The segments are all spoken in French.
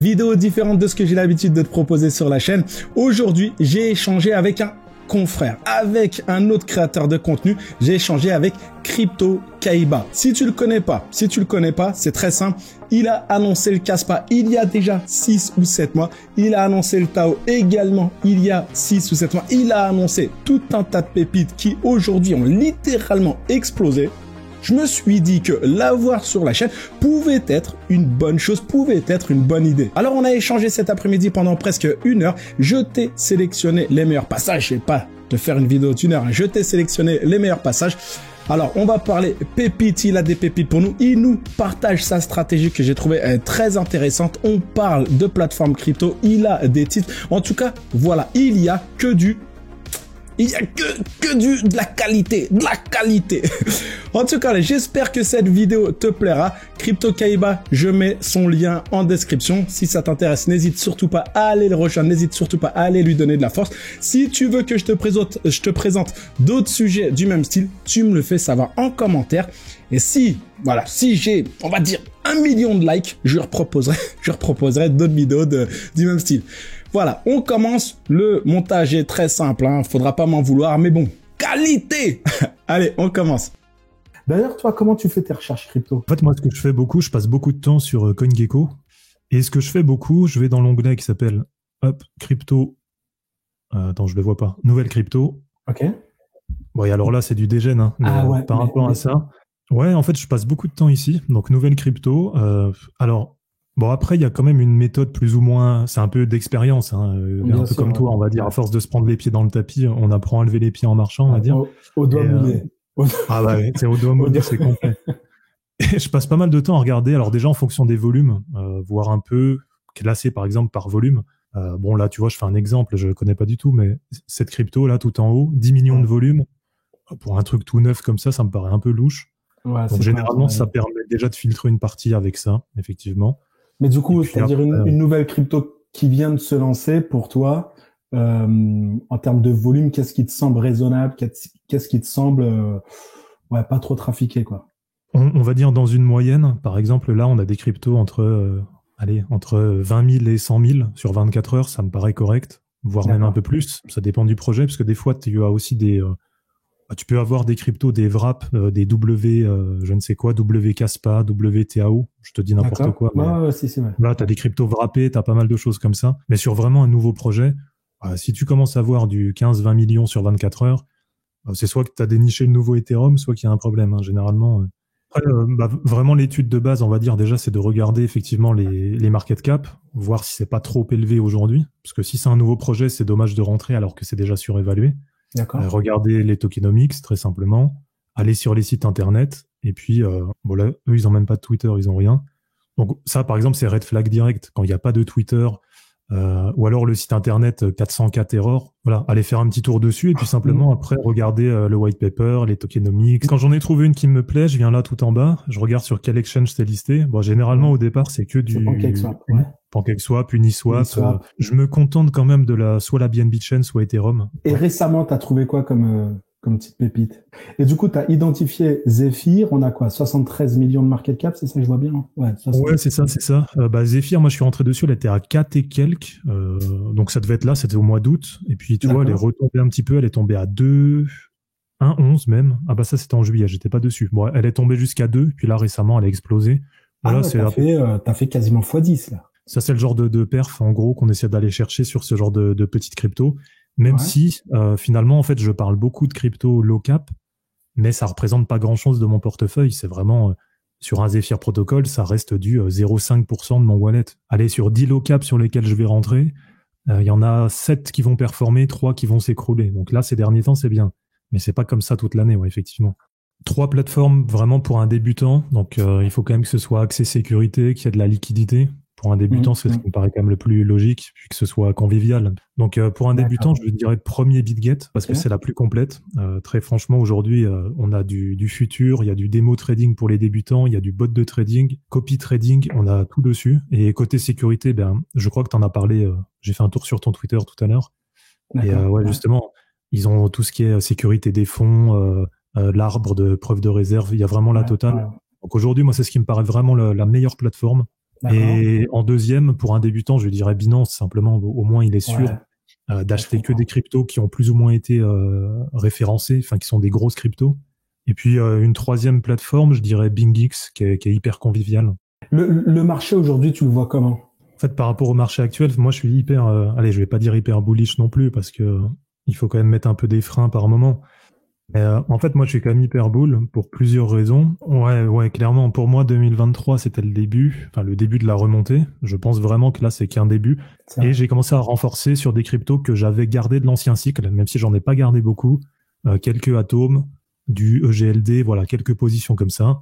Vidéo différente de ce que j'ai l'habitude de te proposer sur la chaîne. Aujourd'hui, j'ai échangé avec un confrère, avec un autre créateur de contenu. J'ai échangé avec Crypto Kaiba. Si tu le connais pas, c'est très simple. Il a annoncé le Kaspa il y a déjà 6 ou 7 mois. Il a annoncé le Tao également il y a 6 ou 7 mois. Il a annoncé tout un tas de pépites qui aujourd'hui ont littéralement explosé. Je me suis dit que l'avoir sur la chaîne pouvait être une bonne chose, pouvait être une bonne idée. Alors on a échangé cet après-midi pendant presque 1 heure. Je t'ai sélectionné les meilleurs passages. Je vais pas te faire une vidéo d'1 heure. Je t'ai sélectionné les meilleurs passages. Alors on va parler pépites. Il a des pépites pour nous. Il nous partage sa stratégie que j'ai trouvée très intéressante. On parle de plateforme crypto. Il a des titres. En tout cas, voilà, il y a que de la qualité, En tout cas, j'espère que cette vidéo te plaira. Crypto Kaiba, je mets son lien en description. Si ça t'intéresse, n'hésite surtout pas à aller le rejoindre, n'hésite surtout pas à aller lui donner de la force. Si tu veux que je te présente d'autres sujets du même style, tu me le fais savoir en commentaire. Et si j'ai, on va dire, 1 million de likes, je reproposerai d'autres vidéos du même style. Voilà, on commence. Le montage est très simple, hein. Faudra pas m'en vouloir, mais bon, qualité. Allez, on commence. D'ailleurs, toi, comment tu fais tes recherches crypto? En fait, moi, ce que je fais beaucoup, je passe beaucoup de temps sur CoinGecko. Et ce que je fais beaucoup, je vais dans l'onglet qui s'appelle crypto. Attends, je le vois pas. Nouvelle crypto. Ok. Bon, et alors là, c'est du dégène, hein, ouais, par rapport à ça. Ouais, en fait, je passe beaucoup de temps ici. Donc, nouvelle crypto. Alors, bon, après, il y a quand même une méthode plus ou moins, c'est un peu d'expérience, hein, un peu comme toi, on va dire, à force de se prendre les pieds dans le tapis, on apprend à lever les pieds en marchant, on va dire. Au doigt mouillé. Ah bah oui, c'est au doigt mouillé, c'est complet. Et je passe pas mal de temps à regarder, alors déjà en fonction des volumes, voir un peu, classé par exemple par volume. Bon là, tu vois, je fais un exemple, je connais pas du tout, mais cette crypto là, tout en haut, 10 millions de volume, pour un truc tout neuf comme ça me paraît un peu louche. Ouais, donc généralement, ça permet déjà de filtrer une partie avec ça, effectivement. Mais du coup, c'est-à-dire une nouvelle crypto qui vient de se lancer pour toi, en termes de volume, qu'est-ce qui te semble raisonnable, qu'est-ce qui te semble pas trop trafiqué, quoi? On va dire dans une moyenne, par exemple, là, on a des cryptos entre 20 000 et 100 000 sur 24 heures, ça me paraît correct, voire même un peu plus. Ça dépend du projet, parce que des fois, tu as aussi tu peux avoir des cryptos, des wraps, des je ne sais quoi, WKaspa, WTAO, je te dis n'importe quoi. C'est vrai. Là, tu as des cryptos wrappés, tu as pas mal de choses comme ça. Mais sur vraiment un nouveau projet, si tu commences à avoir du 15-20 millions sur 24 heures, c'est soit que tu as déniché le nouveau Ethereum, soit qu'il y a un problème, hein, généralement. Après, vraiment, l'étude de base, on va dire déjà, c'est de regarder effectivement les market cap, voir si c'est pas trop élevé aujourd'hui. Parce que si c'est un nouveau projet, c'est dommage de rentrer alors que c'est déjà surévalué. D'accord. Regardez les tokenomics, très simplement. Aller sur les sites internet. Et puis, là, eux, ils ont même pas de Twitter, ils ont rien. Donc, ça, par exemple, c'est red flag direct. Quand il n'y a pas de Twitter, ou alors le site internet 404 error, voilà, allez faire un petit tour dessus et puis simplement après, regarder le white paper, les tokenomics. Quand j'en ai trouvé une qui me plaît, je viens là tout en bas, je regarde sur quel exchange c'est listé. Bon, généralement, au départ, c'est que du PancakeSwap, Uniswap. Je me contente quand même de soit la BNB Chain, soit Ethereum. Et récemment, t'as trouvé quoi comme petite pépite? Et du coup, t'as identifié Zephyr. On a quoi? 73 millions de market cap, c'est ça que je vois bien? Hein, ouais, c'est ça. Zephyr, moi, je suis rentré dessus, elle était à 4 et quelques. Donc, ça devait être là, c'était au mois d'août. Et puis, tu vois, elle est retombée un petit peu, elle est tombée à 2, 1,11 même. Ah bah ça, c'était en juillet, j'étais pas dessus. Bon, elle est tombée jusqu'à 2, puis là, récemment, elle a explosé. Voilà, t'as fait quasiment x10, là. Ça, c'est le genre de perf, en gros, qu'on essaie d'aller chercher sur ce genre de petites cryptos. Même si, finalement, en fait, je parle beaucoup de crypto low cap, mais ça représente pas grand-chose de mon portefeuille. C'est vraiment, sur un Zephyr protocole, ça reste du 0,5% de mon wallet. Allez, sur 10 low cap sur lesquels je vais rentrer, il y en a 7 qui vont performer, 3 qui vont s'écrouler. Donc là, ces derniers temps, c'est bien. Mais c'est pas comme ça toute l'année, effectivement. 3 plateformes vraiment pour un débutant. Donc, il faut quand même que ce soit accès sécurité, qu'il y ait de la liquidité. Pour un débutant, c'est ce qui me paraît quand même le plus logique, puis que ce soit convivial. Donc, pour un débutant, je dirais premier BitGet, parce que c'est la plus complète. Très franchement, aujourd'hui, on a du futur, il y a du démo trading pour les débutants, il y a du bot de trading, copy trading, on a tout dessus. Et côté sécurité, je crois que tu en as parlé, j'ai fait un tour sur ton Twitter tout à l'heure. Et justement, ils ont tout ce qui est sécurité des fonds, l'arbre de preuve de réserve, il y a vraiment la totale. Donc aujourd'hui, moi, c'est ce qui me paraît vraiment la meilleure plateforme. Et en deuxième, pour un débutant, je dirais Binance, simplement, au moins il est sûr d'acheter que des cryptos qui ont plus ou moins été référencés, enfin qui sont des grosses cryptos. Et puis une troisième plateforme, je dirais BingX, qui est hyper conviviale. Le marché aujourd'hui, tu le vois comment? En fait, par rapport au marché actuel, moi je suis hyper, allez, je vais pas dire hyper bullish non plus, parce que il faut quand même mettre un peu des freins par moment. Mais en fait, moi je suis quand même hyper bull pour plusieurs raisons. Ouais, clairement, pour moi 2023 c'était le début de la remontée. Je pense vraiment que là c'est qu'un début. Et j'ai commencé à renforcer sur des cryptos que j'avais gardés de l'ancien cycle, même si j'en ai pas gardé beaucoup. Quelques atomes, du EGLD, voilà, quelques positions comme ça.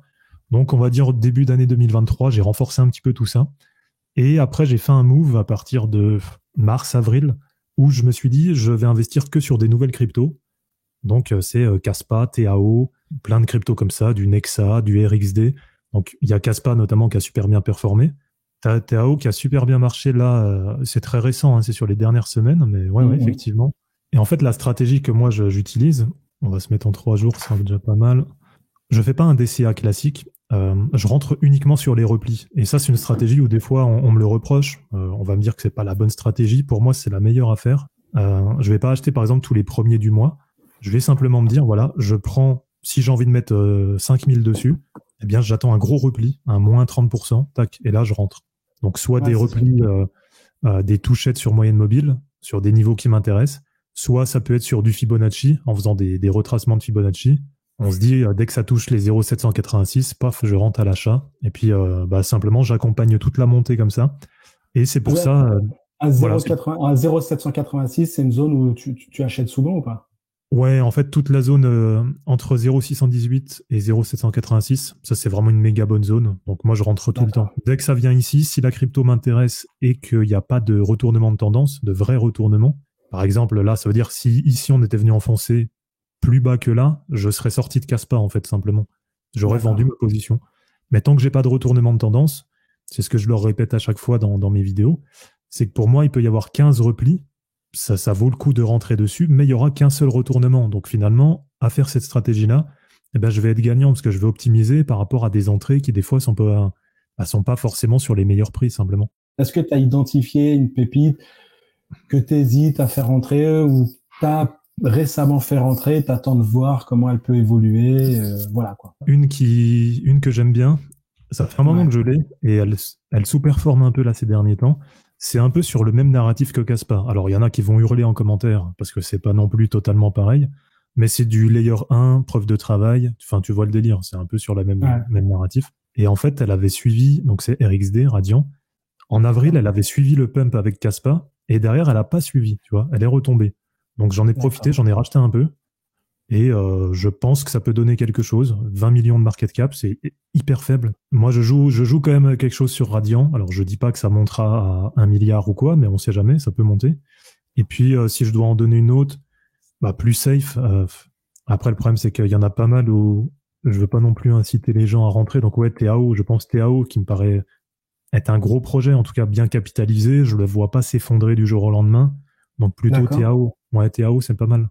Donc on va dire au début d'année 2023, j'ai renforcé un petit peu tout ça. Et après j'ai fait un move à partir de mars-avril où je me suis dit je vais investir que sur des nouvelles cryptos. Donc c'est Kaspa, TAO, plein de cryptos comme ça, du Nexa, du RXD. Donc il y a Kaspa notamment qui a super bien performé. TAO qui a super bien marché là, c'est très récent, hein, c'est sur les dernières semaines, mais ouais, effectivement. Et en fait la stratégie que moi j'utilise, on va se mettre en 3 jours, c'est déjà pas mal. Je fais pas un DCA classique, je rentre uniquement sur les replis. Et ça, c'est une stratégie où des fois, on me le reproche. On va me dire que c'est pas la bonne stratégie. Pour moi, c'est la meilleure à faire. Je vais pas acheter, par exemple, tous les premiers du mois. Je vais simplement me dire, voilà, je prends, si j'ai envie de mettre 5000 dessus, eh bien, j'attends un gros repli, un moins 30%, tac, et là, je rentre. Donc, soit des replis, des touchettes sur moyenne mobile, sur des niveaux qui m'intéressent, soit ça peut être sur du Fibonacci, en faisant des retracements de Fibonacci. On se dit, dès que ça touche les 0,786, paf, je rentre à l'achat. Et puis, simplement, j'accompagne toute la montée comme ça. Et c'est pour ça... à 0,786, c'est une zone où tu achètes souvent ou pas? Ouais, en fait, toute la zone entre 0,618 et 0,786, ça, c'est vraiment une méga bonne zone. Donc, moi, je rentre tout le temps. Dès que ça vient ici, si la crypto m'intéresse et qu'il n'y a pas de retournement de tendance, de vrai retournement, par exemple, là, ça veut dire si ici, on était venu enfoncer plus bas que là, je serais sorti de Kaspa, en fait, simplement. J'aurais vendu ma position. Mais tant que j'ai pas de retournement de tendance, c'est ce que je leur répète à chaque fois dans mes vidéos, c'est que pour moi, il peut y avoir 15 replis. Ça vaut le coup de rentrer dessus, mais il y aura qu'un seul retournement. Donc finalement, à faire cette stratégie-là, je vais être gagnant parce que je vais optimiser par rapport à des entrées qui, des fois, sont pas forcément sur les meilleurs prix, simplement. Est-ce que tu as identifié une pépite que tu hésites à faire rentrer ou tu as récemment fait rentrer, t'attends de voir comment elle peut évoluer, voilà quoi. Une que j'aime bien, ça fait un moment que je l'ai, et elle sous-performe un peu là ces derniers temps. C'est un peu sur le même narratif que Kaspa. Alors il y en a qui vont hurler en commentaire, parce que c'est pas non plus totalement pareil, mais c'est du layer 1, preuve de travail, enfin tu vois le délire, c'est un peu sur la même narratif. Et en fait, elle avait suivi, donc c'est RXD, Radiant. En avril, elle avait suivi le pump avec Kaspa, et derrière, elle a pas suivi, tu vois, elle est retombée. Donc j'en ai profité, j'en ai racheté un peu et je pense que ça peut donner quelque chose. 20 millions de market cap, c'est hyper faible. Moi, je joue quand même quelque chose sur Radiant. Alors je dis pas que ça montera à 1 milliard ou quoi, mais on sait jamais, ça peut monter. Et puis si je dois en donner une autre, plus safe. Après le problème c'est qu'il y en a pas mal où je veux pas non plus inciter les gens à rentrer. Donc ouais, TAO, je pense TAO qui me paraît être un gros projet, en tout cas bien capitalisé. Je le vois pas s'effondrer du jour au lendemain. Donc plutôt TAO. Ouais, TAO, c'est pas mal.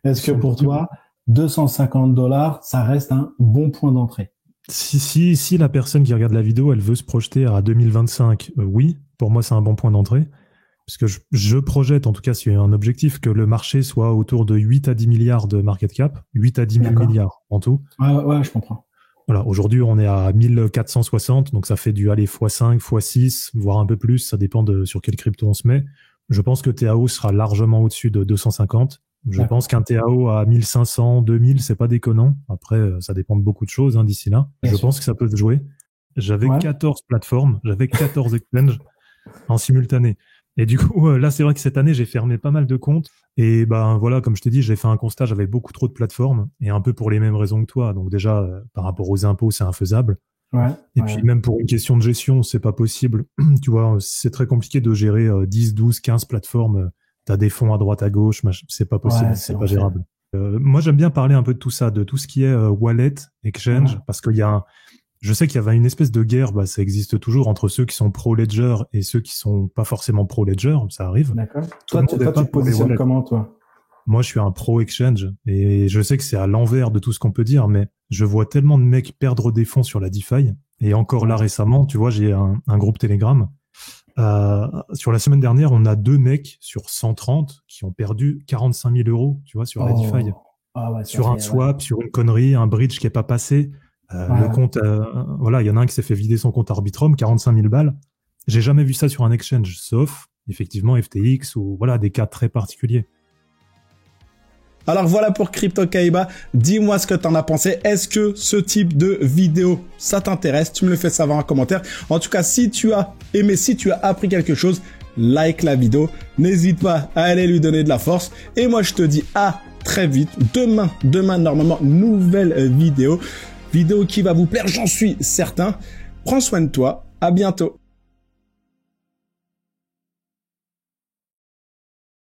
Est-ce que pour toi, $250, ça reste un bon point d'entrée? Si la personne qui regarde la vidéo, elle veut se projeter à 2025, oui, pour moi, c'est un bon point d'entrée. Parce que je projette, en tout cas, s'il y a un objectif, que le marché soit autour de 8 à 10 milliards de market cap, 8 à 10 000 milliards en tout. Ouais, je comprends. Voilà, aujourd'hui, on est à 1460, donc ça fait du x5, x6, voire un peu plus, ça dépend sur quelle crypto on se met. Je pense que TAO sera largement au-dessus de 250. Je pense qu'un TAO à 1500, 2000, c'est pas déconnant. Après, ça dépend de beaucoup de choses d'ici là. Je pense que ça peut se jouer. J'avais 14 plateformes, j'avais 14 exchanges en simultané. Et du coup, là, c'est vrai que cette année, j'ai fermé pas mal de comptes. Et voilà, comme je t'ai dit, j'ai fait un constat, j'avais beaucoup trop de plateformes et un peu pour les mêmes raisons que toi. Donc déjà, par rapport aux impôts, c'est infaisable. Et puis même pour une question de gestion, c'est pas possible. Tu vois, c'est très compliqué de gérer 10, 12, 15 plateformes. T'as des fonds à droite, à gauche, c'est pas possible, c'est pas gérable. Moi, j'aime bien parler un peu de tout ça, de tout ce qui est wallet, exchange, parce qu'il y a je sais qu'il y avait une espèce de guerre, ça existe toujours entre ceux qui sont pro-ledger et ceux qui sont pas forcément pro-ledger, ça arrive. D'accord. Toi, tu te positionnes comment, toi? Moi, je suis un pro-exchange et je sais que c'est à l'envers de tout ce qu'on peut dire, mais je vois tellement de mecs perdre des fonds sur la DeFi Et encore là récemment, tu vois, j'ai un groupe Telegram. Sur la semaine dernière, on a 2 mecs sur 130 qui ont perdu 45 000 €, tu vois, sur la DeFi. Ah ouais, sur un swap, sur une connerie, un bridge qui est pas passé. Le compte, voilà, il y en a un qui s'est fait vider son compte Arbitrum, 45 000 balles. J'ai jamais vu ça sur un exchange, sauf effectivement FTX ou voilà des cas très particuliers. Alors voilà pour CryptoKaiba, dis-moi ce que t'en as pensé. Est-ce que ce type de vidéo, ça t'intéresse? Tu me le fais savoir en commentaire. En tout cas, si tu as aimé, si tu as appris quelque chose, like la vidéo. N'hésite pas à aller lui donner de la force. Et moi, je te dis à très vite. Demain, normalement, nouvelle vidéo. Vidéo qui va vous plaire, j'en suis certain. Prends soin de toi. À bientôt.